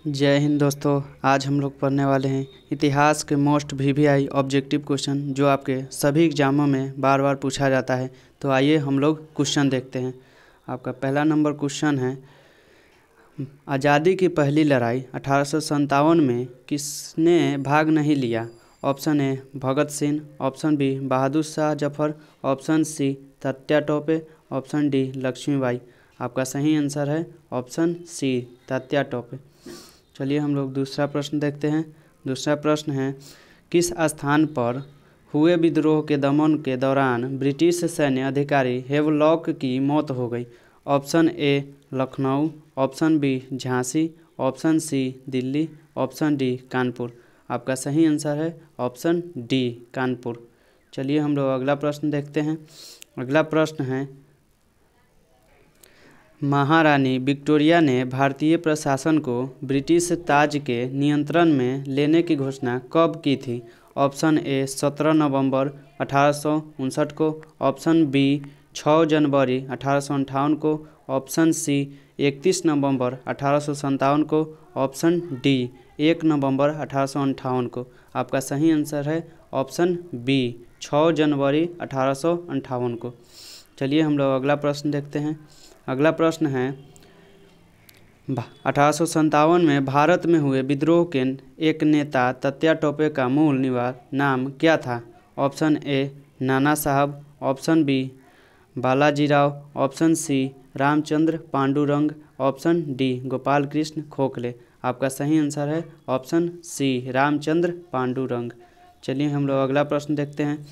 जय हिंद दोस्तों। आज हम लोग पढ़ने वाले हैं इतिहास के मोस्ट वीवीआई ऑब्जेक्टिव क्वेश्चन जो आपके सभी एग्जामों में बार बार पूछा जाता है। तो आइए हम लोग क्वेश्चन देखते हैं। आपका पहला नंबर क्वेश्चन है, आज़ादी की पहली लड़ाई 1857 में किसने भाग नहीं लिया? Option A Bhagat Singh, option B Bahadur Shah Zafar, option C Tatya Tope, option D Lakshmibai. आपका सही आंसर है ऑप्शन सी तात्या टोपे। चलिए हम लोग दूसरा प्रश्न देखते हैं। दूसरा प्रश्न है, किस स्थान पर हुए विद्रोह के दमन के दौरान ब्रिटिश सैन्य अधिकारी हेवलॉक की मौत हो गई? Option A Lucknow, option B Jhansi, option C Delhi, option D Kanpur. आपका सही आंसर है ऑप्शन डी कानपुर। चलिए हम लोग अगला प्रश्न देखते हैं। अगला प्रश्न है, महारानी विक्टोरिया ने भारतीय प्रशासन को ब्रिटिश ताज के नियंत्रण में लेने की घोषणा कब की थी? ऑप्शन ए 17 नवंबर 1859 को, ऑप्शन बी 6 जनवरी 1858 को, ऑप्शन सी 31 नवंबर 1857 को, ऑप्शन डी 1 नवंबर 1858 को। आपका सही आंसर है ऑप्शन बी 6 जनवरी 1858 को। चलिए हम लोग अगला प्रश्न देखते हैं। अगला प्रश्न है, 1857 में भारत में हुए विद्रोह के एक नेता तात्या टोपे का मूल निवास नाम क्या था? Option A Nana Sahib, option B Balajirao, option C Ramchandra Pandurang, option D Gopal Krishna Khokhale. आपका सही आंसर है ऑप्शन सी रामचंद्र पांडुरंग। चलिए हम लोग अगला प्रश्न देखते हैं।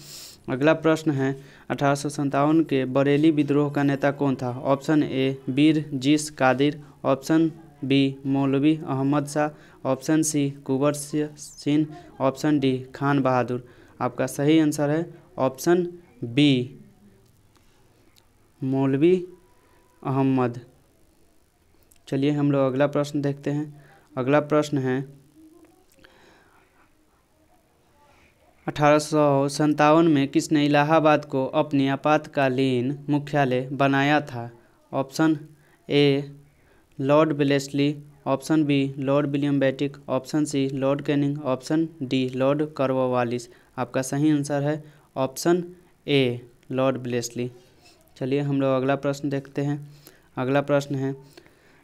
अगला प्रश्न है, 1857 के बरेली विद्रोह का नेता कौन था? ऑप्शन ए वीर जीस कादिर, ऑप्शन बी मौलवी अहमद शाह, ऑप्शन सी कुंवर सिंह, ऑप्शन डी खान बहादुर। आपका सही आंसर है ऑप्शन बी मौलवी अहमद। चलिए हम लोग अगला प्रश्न देखते हैं। अगला प्रश्न है, 1857 में किसने इलाहाबाद को अपनी आपातकालीन मुख्यालय बनाया था? Option A Lord Wellesley, option B Lord William Bentinck, option C Lord Canning, option D Lord Cornwallis. आपका सही आंसर है ऑप्शन ए लॉर्ड वेलेस्ली। चलिए हम लोग अगला प्रश्न देखते हैं। अगला प्रश्न है,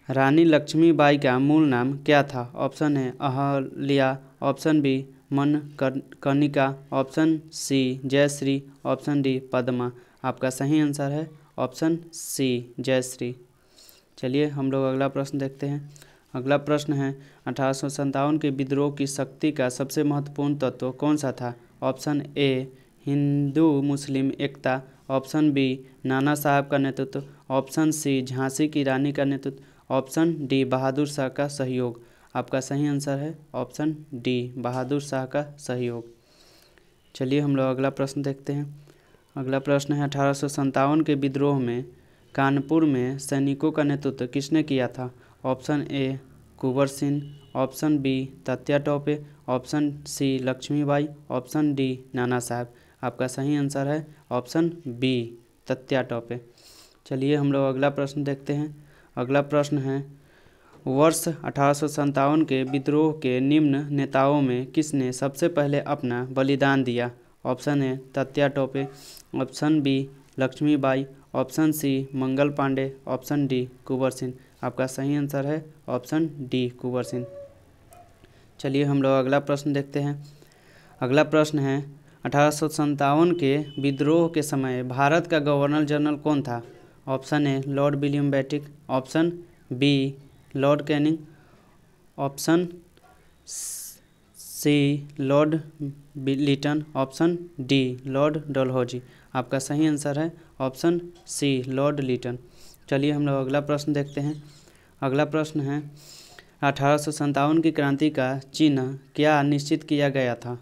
रानी लक्ष्मीबाई का मूल नाम क्या था? Option A Ahalya, option B Manikarnika, option C Jayashree, option D Padma. आपका सही आंसर है ऑप्शन सी जयश्री। चलिए हम लोग अगला प्रश्न देखते हैं। अगला प्रश्न है, 1857 के विद्रोह की शक्ति का सबसे महत्वपूर्ण तत्व कौन सा था? ऑप्शन ए हिंदू मुस्लिम एकता, ऑप्शन बी नाना साहब का नेतृत्व, ऑप्शन सी झांसी की रानी का नेतृत्व, ऑप्शन डी बहादुर शाह का सहयोग। आपका सही आंसर है ऑप्शन डी बहादुर शाह का सहयोग। चलिए हम लोग अगला प्रश्न देखते हैं। अगला प्रश्न है, 1857 के विद्रोह में कानपुर में सैनिकों का नेतृत्व किसने किया था? Option A Kunwar Singh, option B Tatya Tope, option C Lakshmibai, option D Nana Sahib. आपका सही आंसर है ऑप्शन बी तात्या टोपे। चलिए हम लोग अगला प्रश्न देखते हैं। अगला प्रश्न है, वर्ष 1857 के विद्रोह के निम्न नेताओं में किसने सबसे पहले अपना बलिदान दिया? Option A Tatya Tope, option B Lakshmibai, option C Mangal Pandey, option D Kunwar Singh. आपका सही आंसर है ऑप्शन डी कुंवर सिंह। चलिए हम लोग अगला प्रश्न देखते हैं। अगला प्रश्न है, 1857 के विद्रोह के समय भारत का गवर्नर जनरल कौन था? Option A Lord William Bentinck, option B Lord Canning, option C Lord Lytton, option D Lord Dalhousie. आपका सही आंसर है ऑप्शन सी लॉर्ड लिटन। चलिए हम लोग अगला प्रश्न देखते हैं। अगला प्रश्न है, 1857 की क्रांति का चिन्ह क्या निश्चित किया गया था?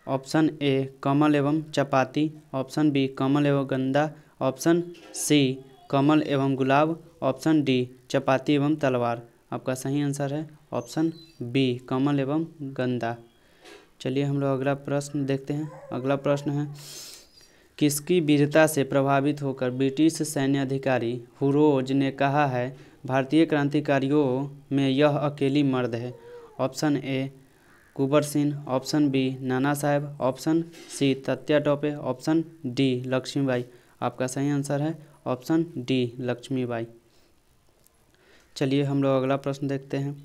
ऑप्शन ए कमल एवं चपाती, ऑप्शन बी कमल एवं गंदा, ऑप्शन सी कमल एवं गुलाब, ऑप्शन डी चपाती एवं तलवार। आपका सही आंसर है ऑप्शन बी कमल एवं गंदा। चलिए हम लोग अगला प्रश्न देखते हैं। अगला प्रश्न है, किसकी वीरता से प्रभावित होकर ब्रिटिश सैन्य अधिकारी हुरोज ने कहा है भारतीय क्रांतिकारियों में यह अकेली मर्द है? Option A Kunwar Singh, option B Nana Saheb, option C Tatya Tope, option D Lakshmibai. आपका सही आंसर है ऑप्शन डी लक्ष्मीबाई। चलिए हम लोग अगला प्रश्न देखते हैं।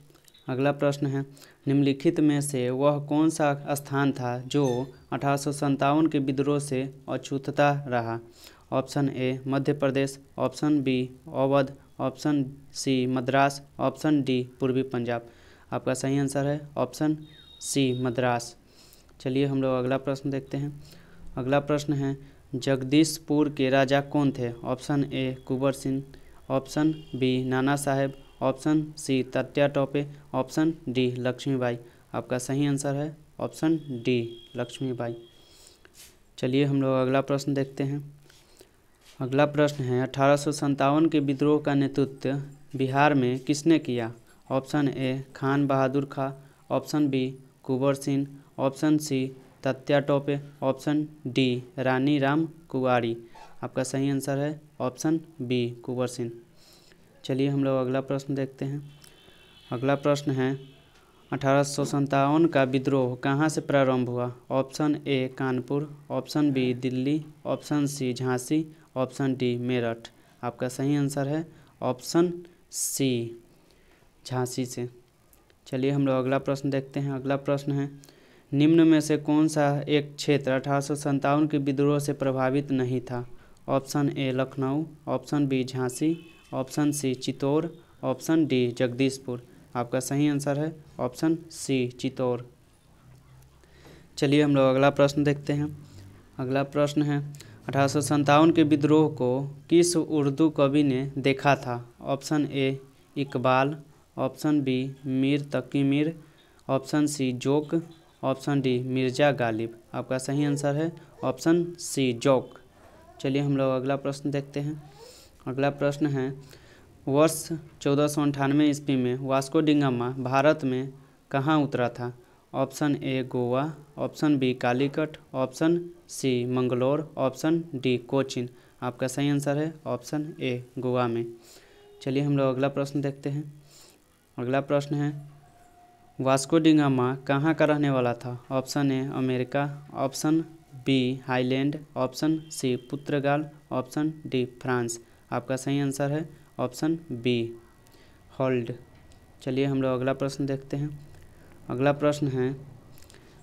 अगला प्रश्न है, निम्नलिखित में से वह कौन सा स्थान था जो 1857 के विद्रोह से अछूतता रहा? Option A Madhya Pradesh, option B Awadh, option C Madras, option D पूर्वी पंजाब। आपका सही आंसर है ऑप्शन सी मद्रास। चलिए हम लोग अगला प्रश्न देखते हैं। अगला प्रश्न है, जगदीशपुर के राजा कौन थे? Option A Kunwar Singh, option B Nana Saheb, option C Tatya Tope, option D Lakshmibai. आपका सही आंसर है ऑप्शन डी लक्ष्मीबाई। चलिए हम लोग अगला प्रश्न देखते हैं। अगला प्रश्न है, 1857 के विद्रोह का नेतृत्व बिहार में किसने किया? Option A Khan Bahadur Khan, option B Kunwar Singh, option C Tatya Tope, option D Rani Ram Kunwari. आपका सही आंसर है ऑप्शन बी कुंवर सिंह। चलिए हम लोग अगला प्रश्न देखते हैं। अगला प्रश्न है, 1857 का विद्रोह कहाँ से प्रारंभ हुआ? Option A Kanpur, option B Delhi, option C Jhansi, option D Meerut. आपका सही आंसर है ऑप्शन सी झांसी से। चलिए हम लोग अगला प्रश्न देखते हैं। अगला प्रश्न है, निम्न में से कौन सा एक क्षेत्र 1857 के विद्रोह से प्रभावित नहीं था? Option A Lucknow, option B Jhansi, option C Chittor, option D Jagdishpur. आपका सही आंसर है ऑप्शन सी चित्तौड़। चलिए हम लोग अगला प्रश्न देखते हैं। अगला प्रश्न है, 1857 के विद्रोह को किस उर्दू कवि ने देखा था? Option A Iqbal, option B Mir Taqi Mir, option C Zauq, option D Mirza Ghalib. आपका सही आंसर है ऑप्शन सी जोक। चलिए हम लोग अगला प्रश्न देखते हैं। अगला प्रश्न है, वर्ष 1498 ईस्वी में वास्को डी गामा भारत में कहाँ उतरा था? Option A Goa, option B Calicut, option C Mangalore, option D Cochin. आपका सही आंसर है ऑप्शन ए गोवा में। चलिए हम लोग अगला प्रश्न देखते हैं। अगला प्रश्न है, वास्को डी गामा कहाँ का रहने वाला था? Option A America, option B Highland, option C Portugal, option D France. आपका सही आंसर है ऑप्शन बी हॉल्ड। चलिए हम लोग अगला प्रश्न देखते हैं। अगला प्रश्न है,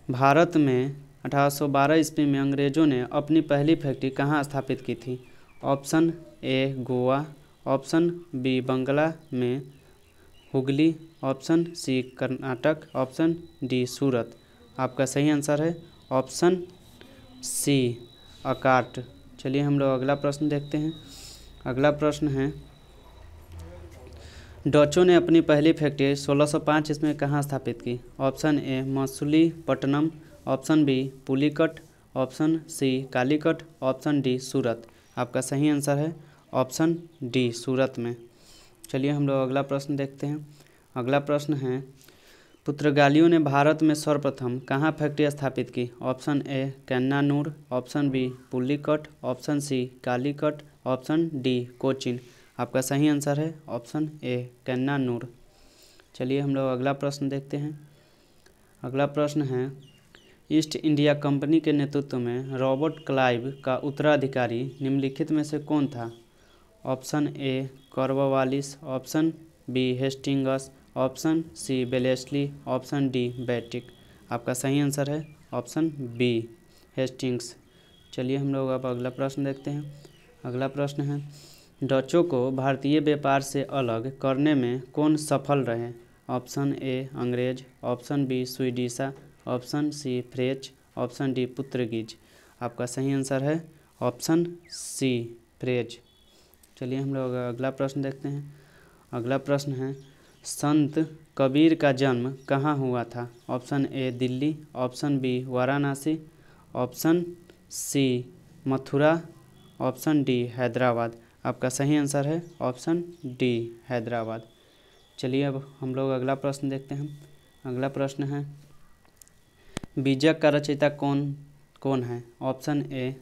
भारत में 1812 ईस्वी में अंग्रेजों ने अपनी पहली फैक्ट्री कहाँ स्थापित की थी? Option A Goa, option B Bangla में Hooghly, option C Karnataka, option D Surat. आपका सही आंसर है ऑप्शन सी अकाट। चलिए हम लोग अगला प्रश्न देखते हैं। अगला प्रश्न है, डचों ने अपनी पहली फैक्ट्री 1605 ईस्वी में कहाँ स्थापित की? Option A Masulipatnam, option B Pulicat, option C Calicut, option D Surat. आपका सही आंसर है ऑप्शन डी सूरत में। चलिए हम लोग अगला प्रश्न देखते हैं। अगला प्रश्न है, पुर्तगालियों ने भारत में सर्वप्रथम कहाँ फैक्ट्री स्थापित की? Option A Cannanore, option B Pulicat, option C Calicut, option D Cochin. आपका सही आंसर है ऑप्शन ए कैन्नानूर। चलिए हम लोग अगला प्रश्न देखते हैं। अगला प्रश्न है, ईस्ट इंडिया कंपनी के नेतृत्व में रॉबर्ट क्लाइव का उत्तराधिकारी निम्नलिखित में से कौन था? Option A Cornwallis, option B Hastings, option C Wellesley, option D Bentinck. आपका सही आंसर है ऑप्शन बी हेस्टिंग्स। चलिए हम लोग अब अगला प्रश्न देखते हैं। अगला प्रश्न है, डचों को भारतीय व्यापार से अलग करने में कौन सफल रहे? ऑप्शन ए अंग्रेज, option B Swedish, option C French, option D पुर्तगीज। आपका सही आंसर है ऑप्शन सी फ्रेंच। चलिए हम लोग अगला प्रश्न देखते हैं। अगला प्रश्न है, संत कबीर का जन्म कहाँ हुआ था? Option A Delhi, option B Varanasi, option C Mathura, option D Hyderabad. आपका सही आंसर है ऑप्शन डी हैदराबाद। चलिए अब हम लोग अगला प्रश्न देखते हैं। अगला प्रश्न है, बीजक का रचयिता कौन कौन है? Option A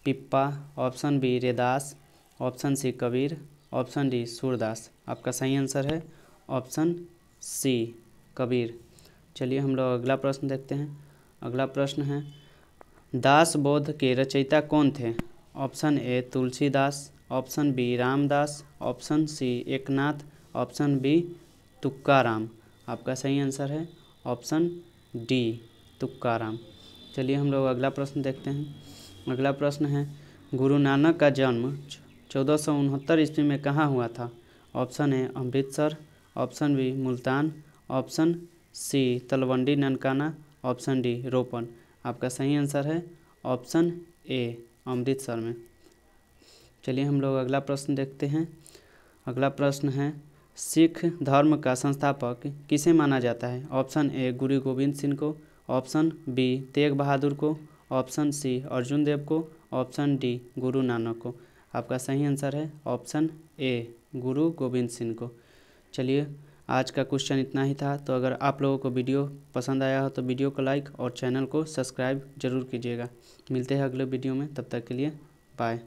Pipa, option B Raidas, option C Kabir, option D Surdas. आपका सही आंसर है ऑप्शन सी कबीर। चलिए हम लोग अगला प्रश्न देखते हैं। अगला प्रश्न है, दास बोध के रचयिता कौन थे? Option A Tulsidas, option B Ramdas, option C Eknath, option B Tukaram. आपका सही आंसर है ऑप्शन डी तुक्काराम। चलिए हम लोग अगला प्रश्न देखते हैं। अगला प्रश्न है, गुरु नानक का जन्म 1469 ईस्वी में कहाँ हुआ था? Option A Amritsar, option B Multan, option C Talwandi Nankana, option D Ropan. आपका सही आंसर है ऑप्शन ए अमृतसर में। चलिए हम लोग अगला प्रश्न देखते हैं। अगला प्रश्न है, सिख धर्म का संस्थापक किसे माना जाता है? ऑप्शन ए गुरु गोविंद सिंह को, ऑप्शन बी तेग बहादुर को, ऑप्शन सी अर्जुन देव को, ऑप्शन डी गुरु नानक को। आपका सही आंसर है ऑप्शन ए गुरु गोविंद सिंह को। चलिए आज का क्वेश्चन इतना ही था। तो अगर आप लोगों को वीडियो पसंद आया हो तो वीडियो को लाइक और चैनल को सब्सक्राइब जरूर कीजिएगा। मिलते हैं अगले वीडियो में, तब तक के लिए बाय।